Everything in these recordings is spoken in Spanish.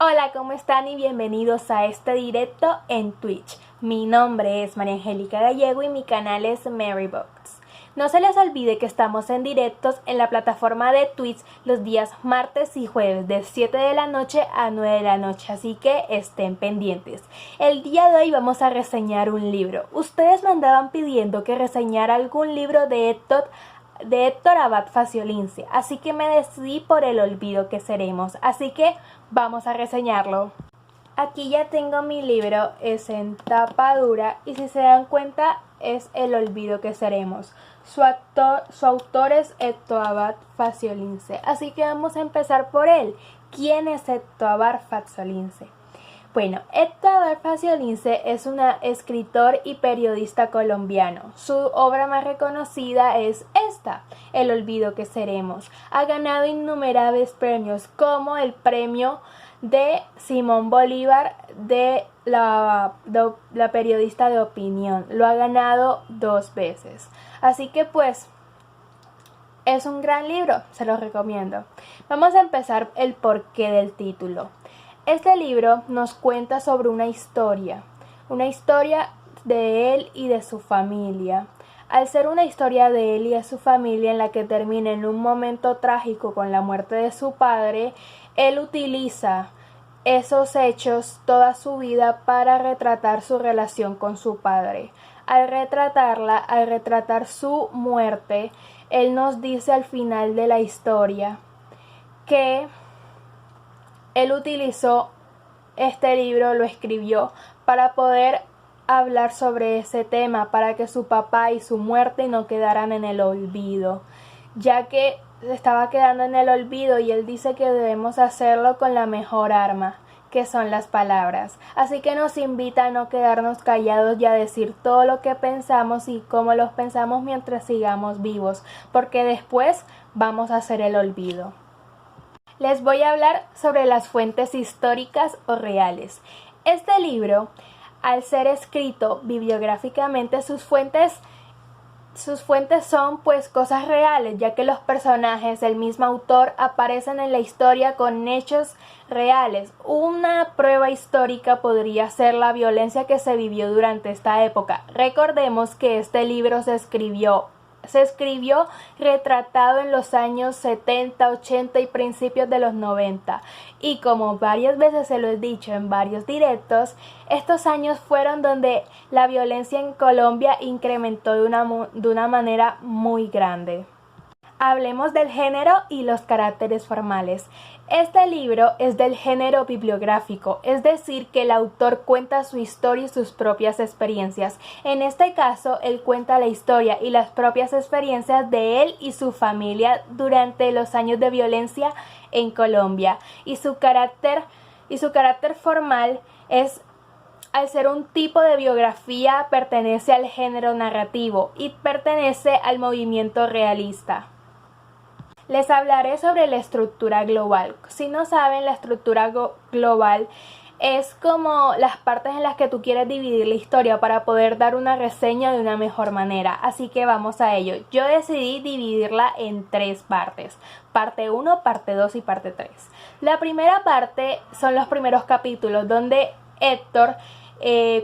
Hola, ¿cómo están? Y bienvenidos a este directo en Twitch. Mi nombre es María Angélica Gallego y mi canal es Marybox. No se les olvide que estamos en directos en la plataforma de Twitch los días martes y jueves de 7 de la noche a 9 de la noche, así que estén pendientes. El día de hoy vamos a reseñar un libro. Ustedes me andaban pidiendo que reseñara algún libro de Héctor Abad Faciolince, así que me decidí por El olvido que seremos, así que vamos a reseñarlo. Aquí ya tengo mi libro, es en tapa dura y si se dan cuenta es El olvido que seremos. Su autor es Héctor Abad Faciolince, así que vamos a empezar por él. ¿Quién es Héctor Abad Faciolince? Bueno, Héctor Abad Faciolince es un escritor y periodista colombiano. Su obra más reconocida es esta, El olvido que seremos. Ha ganado innumerables premios como el premio de Simón Bolívar de la periodista de opinión. Lo ha ganado 2 veces. Así que pues es un gran libro, se lo recomiendo. Vamos a empezar el porqué del título. Este libro nos cuenta sobre una historia de él y de su familia. Al ser una historia de él y de su familia en la que termina en un momento trágico con la muerte de su padre, él utiliza esos hechos toda su vida para retratar su relación con su padre. Al retratar su muerte, él nos dice al final de la historia que él utilizó este libro, lo escribió para poder hablar sobre ese tema, para que su papá y su muerte no quedaran en el olvido, ya que estaba quedando en el olvido y él dice que debemos hacerlo con la mejor arma, que son las palabras. Así que nos invita a no quedarnos callados y a decir todo lo que pensamos y cómo los pensamos mientras sigamos vivos, porque después vamos a hacer el olvido. Les voy a hablar sobre las fuentes históricas o reales. Este libro, al ser escrito bibliográficamente, sus fuentes son pues cosas reales, ya que los personajes del mismo autor aparecen en la historia con hechos reales. Una prueba histórica podría ser la violencia que se vivió durante esta época. Recordemos que este libro se escribió retratado en los años 70, 80 y principios de los 90. Y como varias veces se lo he dicho en varios directos, estos años fueron donde la violencia en Colombia incrementó de una manera muy grande. Hablemos del género y los caracteres formales. Este libro es del género bibliográfico, es decir, que el autor cuenta su historia y sus propias experiencias. En este caso, él cuenta la historia y las propias experiencias de él y su familia durante los años de violencia en Colombia. Y su carácter formal es, al ser un tipo de biografía, pertenece al género narrativo y pertenece al movimiento realista. Les hablaré sobre la estructura global. Si no saben, la estructura global es como las partes en las que tú quieres dividir la historia para poder dar una reseña de una mejor manera. Así que vamos a ello. Yo decidí dividirla en 3 partes. Parte 1, parte 2 y parte 3. La primera parte son los primeros capítulos donde Héctor,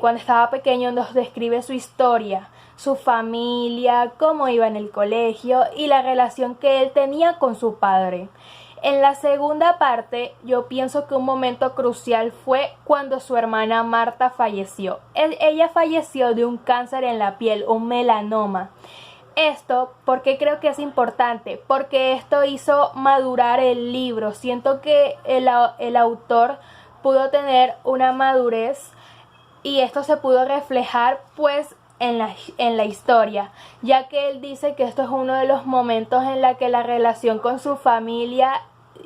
cuando estaba pequeño, nos describe su historia, su familia, cómo iba en el colegio y la relación que él tenía con su padre. En la segunda parte, yo pienso que un momento crucial fue cuando su hermana Marta falleció. Ella falleció de un cáncer en la piel, un melanoma. Esto, ¿por qué creo que es importante? Porque esto hizo madurar el libro. Siento que el autor pudo tener una madurez y esto se pudo reflejar pues en la historia, ya que él dice que esto es uno de los momentos en la que la relación con su familia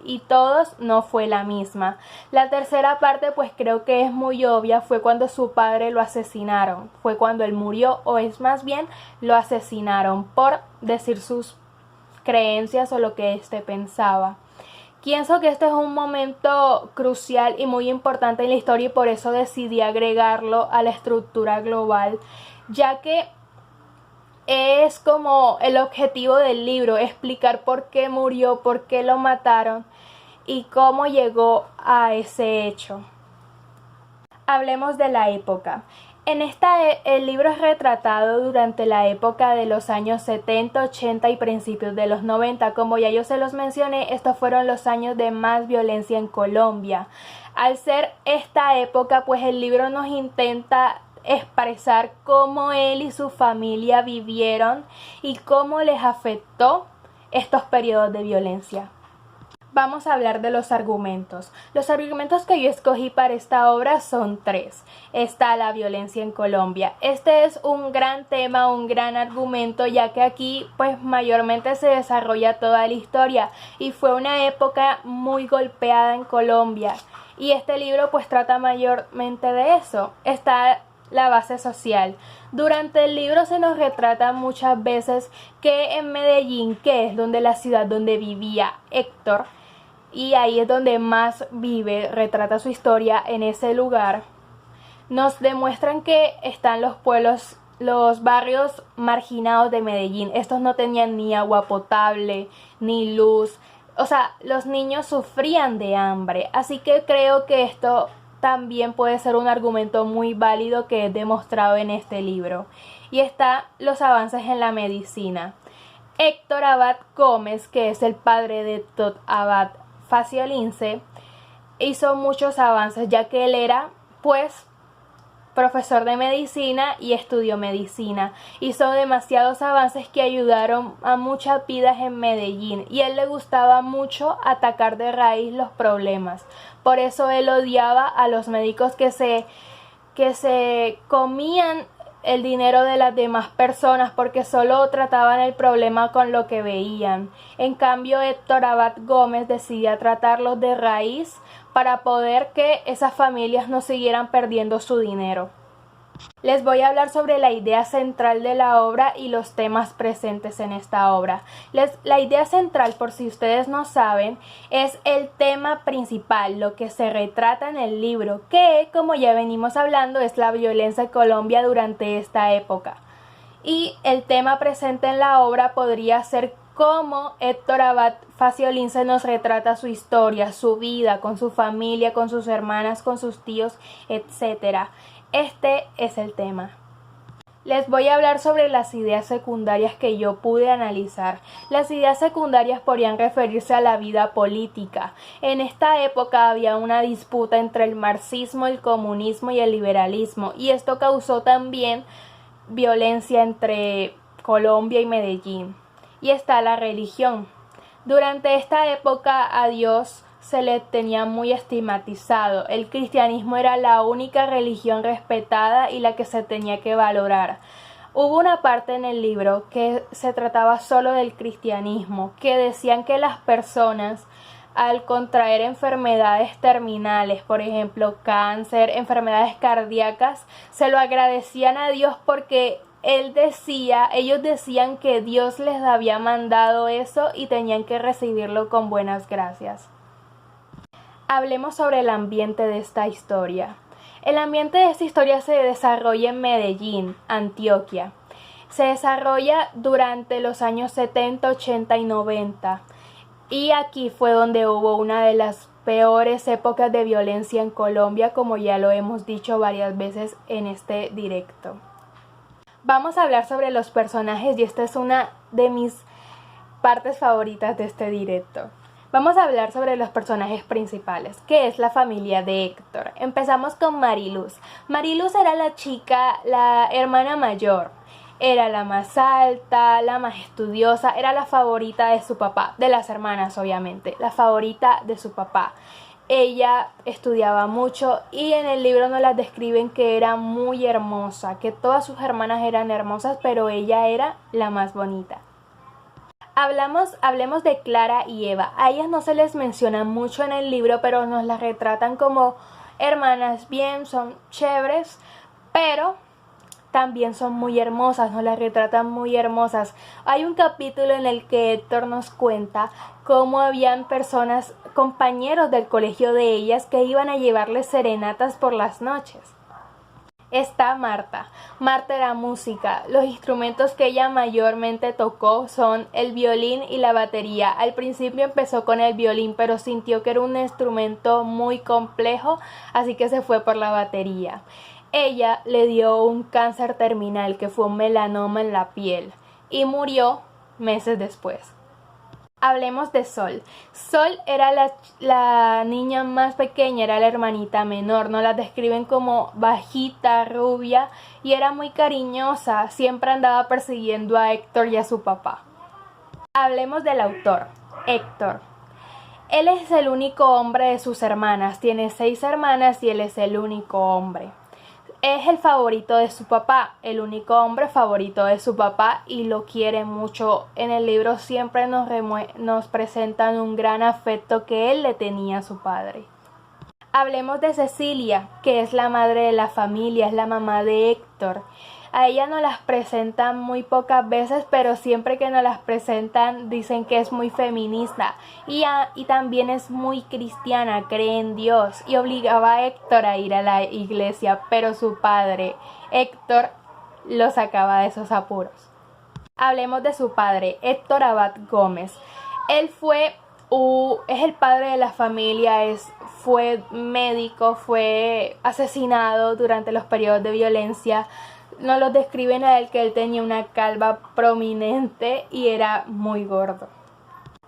y todos no fue la misma. La tercera parte pues creo que es muy obvia, fue cuando su padre lo asesinaron, fue cuando él murió, o es más bien lo asesinaron por decir sus creencias o lo que éste pensaba. Pienso que este es un momento crucial y muy importante en la historia y por eso decidí agregarlo a la estructura global, ya que es como el objetivo del libro, explicar por qué murió, por qué lo mataron y cómo llegó a ese hecho. Hablemos de la época. El libro es retratado durante la época de los años 70, 80 y principios de los 90. Como ya yo se los mencioné, estos fueron los años de más violencia en Colombia. Al ser esta época, pues el libro nos intenta expresar cómo él y su familia vivieron y cómo les afectó estos periodos de violencia. Vamos a hablar de los argumentos. Los argumentos que yo escogí para esta obra son 3. Está la violencia en Colombia. Este es un gran tema, un gran argumento, ya que aquí pues mayormente se desarrolla toda la historia y fue una época muy golpeada en Colombia. Y este libro pues trata mayormente de eso. Está la base social. Durante el libro se nos retrata muchas veces que en Medellín, que es la ciudad donde vivía Héctor, y ahí es donde más vive, retrata su historia en ese lugar, nos demuestran que están los barrios marginados de Medellín. Estos no tenían ni agua potable, ni luz, o sea, los niños sufrían de hambre, así que creo que esto también puede ser un argumento muy válido que es demostrado en este libro. Y está los avances en la medicina. Héctor Abad Gómez, que es el padre de Héctor Abad Faciolince, hizo muchos avances, ya que él era pues profesor de medicina y estudió medicina. Hizo demasiados avances que ayudaron a muchas vidas en Medellín, y a él le gustaba mucho atacar de raíz los problemas. Por eso él odiaba a los médicos que se comían el dinero de las demás personas, porque solo trataban el problema con lo que veían. En cambio, Héctor Abad Gómez decidía tratarlos de raíz para poder que esas familias no siguieran perdiendo su dinero. Les voy a hablar sobre la idea central de la obra y los temas presentes en esta obra. La idea central, por si ustedes no saben, es el tema principal, lo que se retrata en el libro, que, como ya venimos hablando, es la violencia en Colombia durante esta época. Y el tema presente en la obra podría ser cómo Héctor Abad Faciolince nos retrata su historia, su vida, con su familia, con sus hermanas, con sus tíos, etc. Este es el tema. Les voy a hablar sobre las ideas secundarias que yo pude analizar. Las ideas secundarias podrían referirse a la vida política. En esta época había una disputa entre el marxismo, el comunismo y el liberalismo, y esto causó también violencia entre Colombia y Medellín. Y está la religión. Durante esta época a Dios se le tenía muy estigmatizado. El cristianismo era la única religión respetada y la que se tenía que valorar. Hubo una parte en el libro que se trataba solo del cristianismo, que decían que las personas al contraer enfermedades terminales, por ejemplo cáncer, enfermedades cardíacas, se lo agradecían a Dios porque ellos decían que Dios les había mandado eso y tenían que recibirlo con buenas gracias. Hablemos sobre el ambiente de esta historia. El ambiente de esta historia se desarrolla en Medellín, Antioquia. Se desarrolla durante los años 70, 80 y 90. Y aquí fue donde hubo una de las peores épocas de violencia en Colombia, como ya lo hemos dicho varias veces en este directo. Vamos a hablar sobre los personajes y esta es una de mis partes favoritas de este directo. Vamos a hablar sobre los personajes principales, que es la familia de Héctor. Empezamos con Mariluz. Mariluz era la hermana mayor. Era la más alta, la más estudiosa, era la favorita de su papá, de las hermanas obviamente, la favorita de su papá. Ella estudiaba mucho y en el libro nos la describen que era muy hermosa, que todas sus hermanas eran hermosas, pero ella era la más bonita. Hablemos de Clara y Eva. A ellas no se les menciona mucho en el libro, pero nos las retratan como hermanas bien, son chéveres, pero también son muy hermosas, nos las retratan muy hermosas. Hay un capítulo en el que Héctor nos cuenta cómo habían personas, compañeros del colegio de ellas, que iban a llevarles serenatas por las noches. Está Marta. Marta era música. Los instrumentos que ella mayormente tocó son el violín y la batería. Al principio empezó con el violín, pero sintió que era un instrumento muy complejo, así que se fue por la batería. Ella le dio un cáncer terminal que fue un melanoma en la piel y murió meses después. Hablemos de Sol. Sol era la niña más pequeña, era la hermanita menor. Nos la describen como bajita, rubia y era muy cariñosa. Siempre andaba persiguiendo a Héctor y a su papá. Hablemos del autor, Héctor. Él es el único hombre de sus hermanas. Tiene 6 hermanas y él es el único hombre. Es el favorito de su papá, el único hombre favorito de su papá y lo quiere mucho. En el libro siempre nos presentan un gran afecto que él le tenía a su padre. Hablemos de Cecilia, que es la madre de la familia, es la mamá de Héctor. A ella nos las presentan muy pocas veces, pero siempre que nos las presentan dicen que es muy feminista y también es muy cristiana, cree en Dios y obligaba a Héctor a ir a la iglesia, pero su padre, Héctor, lo sacaba de esos apuros. Hablemos de su padre, Héctor Abad Gómez. Él es el padre de la familia, fue médico, fue asesinado durante los periodos de violencia. Nos lo describen a él que él tenía una calva prominente y era muy gordo.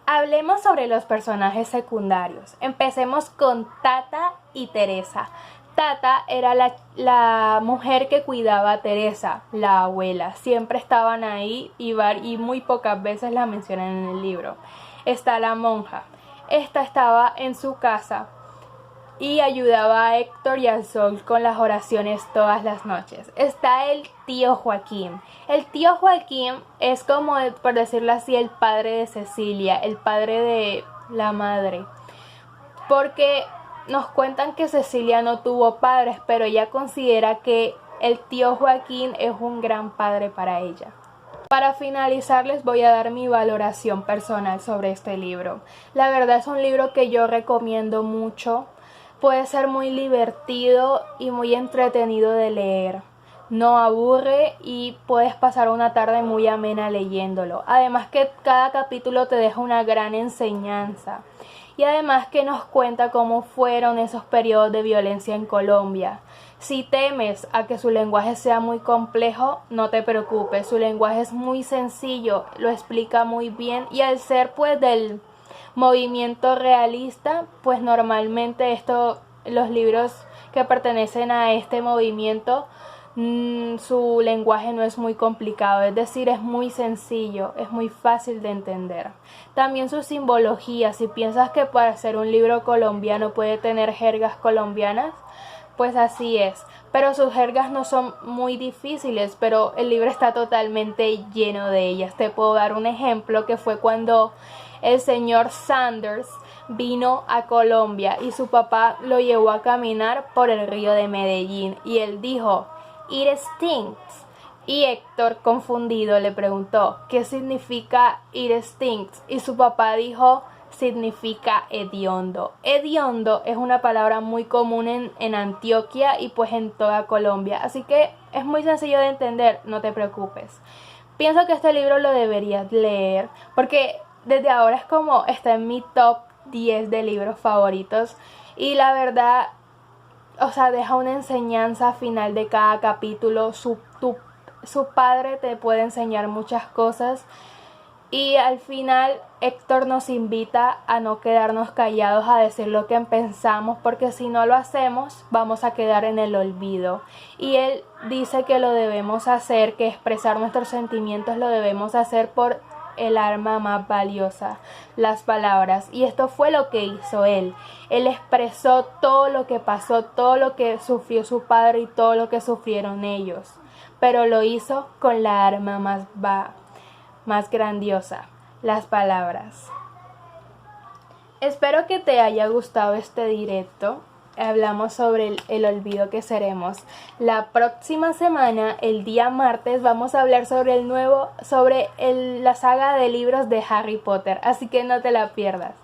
Hablemos sobre los personajes secundarios. Empecemos con Tata y Teresa. Tata era la mujer que cuidaba a Teresa, la abuela. Siempre estaban ahí y muy pocas veces la mencionan en el libro. Está la monja. Esta estaba en su casa y ayudaba a Héctor y al Sol con las oraciones todas las noches. Está el tío Joaquín. El tío Joaquín es como, por decirlo así, el padre de Cecilia, el padre de la madre. Porque nos cuentan que Cecilia no tuvo padres, pero ella considera que el tío Joaquín es un gran padre para ella. Para finalizar les voy a dar mi valoración personal sobre este libro. La verdad es un libro que yo recomiendo mucho. Puede ser muy divertido y muy entretenido de leer. No aburre y puedes pasar una tarde muy amena leyéndolo. Además que cada capítulo te deja una gran enseñanza. Y además que nos cuenta cómo fueron esos periodos de violencia en Colombia. Si temes a que su lenguaje sea muy complejo, no te preocupes. Su lenguaje es muy sencillo, lo explica muy bien y al ser pues del movimiento realista, pues normalmente los libros que pertenecen a este movimiento, su lenguaje no es muy complicado, es decir, es muy sencillo, es muy fácil de entender. También su simbología, si piensas que para ser un libro colombiano puede tener jergas colombianas, pues así es, pero sus jergas no son muy difíciles, pero el libro está totalmente lleno de ellas. Te puedo dar un ejemplo que fue cuando el señor Sanders vino a Colombia y su papá lo llevó a caminar por el río de Medellín y él dijo, "It stinks". Y Héctor, confundido, le preguntó, ¿qué significa "it stinks"? Y su papá dijo, significa hediondo. Hediondo es una palabra muy común en Antioquia y pues en toda Colombia, así que es muy sencillo de entender, no te preocupes. Pienso que este libro lo deberías leer porque desde ahora es como está en mi top 10 de libros favoritos y la verdad, o sea, deja una enseñanza al final de cada capítulo. Su padre te puede enseñar muchas cosas y al final Héctor nos invita a no quedarnos callados, a decir lo que pensamos, porque si no lo hacemos vamos a quedar en el olvido. Y él dice que lo debemos hacer, que expresar nuestros sentimientos lo debemos hacer por el arma más valiosa, las palabras. Y esto fue lo que hizo él. Él expresó todo lo que pasó, todo lo que sufrió su padre y todo lo que sufrieron ellos, pero lo hizo con la arma más grandiosa, las palabras. Espero que te haya gustado este directo. Hablamos sobre el olvido que seremos. La próxima semana, el día martes, vamos a hablar sobre la saga de libros de Harry Potter, así que no te la pierdas.